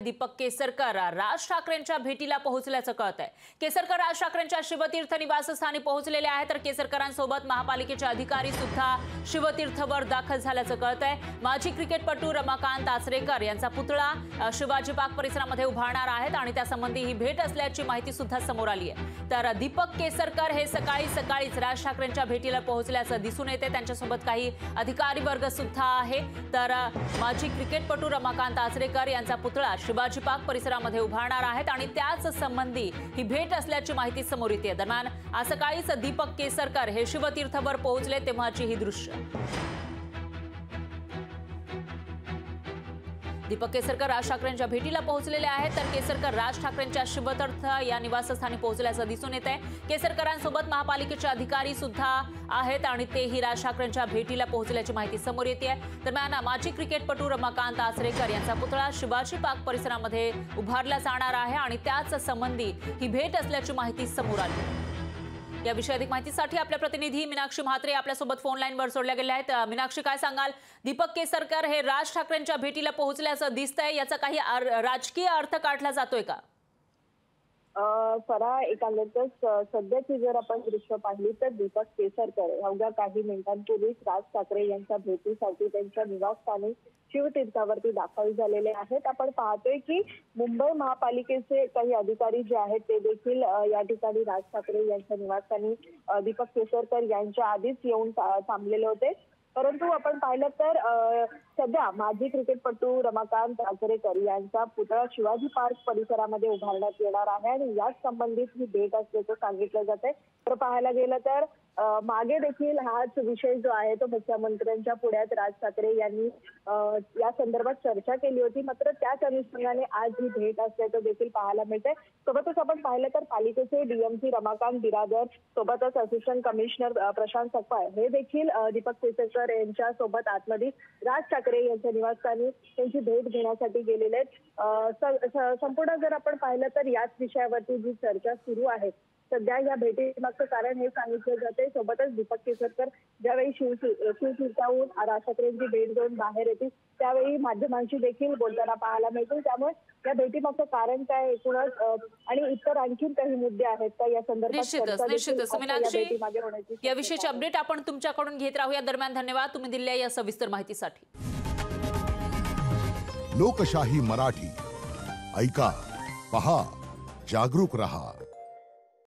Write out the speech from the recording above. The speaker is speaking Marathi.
दीपक केसरकर राज ठाकरेंच्या भेटीला पोहोचल्याचं कळतंय। केसरकर राज ठाकरेंच्या शिवतीर्थ निवासस्थानी पोहोचलेले आहेत, तर केसरकरांसोबत महापालिकेचे अधिकारी सुद्धा शिवतीर्थवर दाखल झाल्याचं कळतंय। माजी क्रिकेटपटू रमाकांत आचरेकर यांचा पुतळा शिवाजी पार्क परिसरामध्ये उभारणार आहेत आणि त्यासंबंधी ही भेट असल्याची माहिती सुद्धा समोर आली आहे। तर दीपक केसरकर हे सकाळीच राज ठाकरेंच्या भेटीला पोहोचल्याचं दिसून येते। त्यांच्यासोबत काही अधिकारी वर्ग सुद्धा आहे। तर माजी क्रिकेटपटू रमाकांत आचरेकर यांचा पुतळा शिवाजी पार्क परिसरामध्ये उभारणार आहेत आणि त्याच संबंधी ही भेट असल्याची माहिती समोर येते। दरम्यान आज सकाळीच दीपक केसरकर हे शिवतीर्थवर पोहोचले तेव्हाची ही दृश्य। दीपक केसरकर राज ठाकरेंच्या भेटीला पोहोचलेले आहेत, तर केसरकर राज ठाकरेंच्या शिवतीर्थ या निवासस्थानी पोहोचल्याचं दिसून येत आहे। केसरकरांसोबत महापालिकेचे अधिकारी सुद्धा आहेत आणि तेही राज ठाकरेंच्या भेटीला पोहोचल्याची माहिती समोर येते। दरम्यान माजी क्रिकेटपटू रमाकांत आचरेकर यांचा पुतळा शिवाजी पार्क परिसरामध्ये उभारला जाणार आहे आणि त्याच संबंधी ही भेट असल्याची माहिती समोर आली। या विषयी अधिक माहितीसाठी आपल्या प्रतिनिधी मीनाक्षी म्हात्रे आपल्यासोबत फोन लाईनवर जोडल्या गेल्या आहेत। मीनाक्षी, काय सांगाल, दीपक केसरकर हे राज ठाकरेंच्या भेटीला पोहोचल्याचं दिसतंय, याचा काही राजकीय अर्थ काढला जातोय का? फरा एकांतच सध्याची जर आपण दृश्य पाहिली तर दीपक केसरकर अवघ्या काही मिनिटांपूर्वीच राज ठाकरे यांच्या भेटीसाठी त्यांच्या निवासस्थानी शिवतीर्थावरती दाखल झालेले आहेत। आपण पाहतोय की मुंबई महापालिकेचे काही अधिकारी जे आहेत ते देखील या ठिकाणी राज ठाकरे यांच्या निवासस्थानी दीपक केसरकर यांच्या आधीच येऊन थांबलेले होते। परंतु आपण पाहिलं तर सध्या माजी क्रिकेटपटू रमाकांत आचरेकर यांचा पुतळा शिवाजी पार्क परिसरामध्ये उभारण्यात येणार आहे आणि याच संबंधित ही भेट असल्याचं सांगितलं जाते। तर पाहायला गेलं तर मागे देखील हाच विषय जो आहे तो मुख्यमंत्र्यांच्या पुढ्यात राज ठाकरे यांनी या संदर्भात चर्चा केली होती, मात्र त्याच अनुषंगाने आज ही भेट असल्याचं देखील पाहायला मिळतंय। सोबतच आपण पाहिलं तर पालिकेचे डीएमसी रमाकांत बिरादर, सोबतच असिस्टंट कमिशनर प्रशांत सकपाळ हे देखील दीपक केसरकर यांच्या सोबत आतमध्ये राज ठाकरे यांच्या निवासस्थानी त्यांची भेट घेण्यासाठी गेलेले आहेत। संपूर्ण जर आपण पाहिलं तर याच विषयावरती जी चर्चा सुरू आहे सध्या या भेटीमागचं कारण हे सांगितलं जाते। सोबतच दीपक केसरकर ज्यावेळी शिवतीर्थाहून राज ठाकरेंची भेट घेऊन बाहेर येतील त्यावेळी माध्यमांशी देखील बोलताना पाहायला मिळतील। त्यामुळे या भेटीमागचं कारण काय एकूणच आणि इतर आणखी काही मुद्दे आहेत का या संदर्भात निश्चितच मीनाक्षी, या विषयीची अपडेट आपण तुमच्याकडून घेत राहूया। दरम्यान धन्यवाद तुम्ही दिलेल्या या सविस्तर माहितीसाठी। लोकशाही मराठी ऐका, पहा, जागरूक रहा।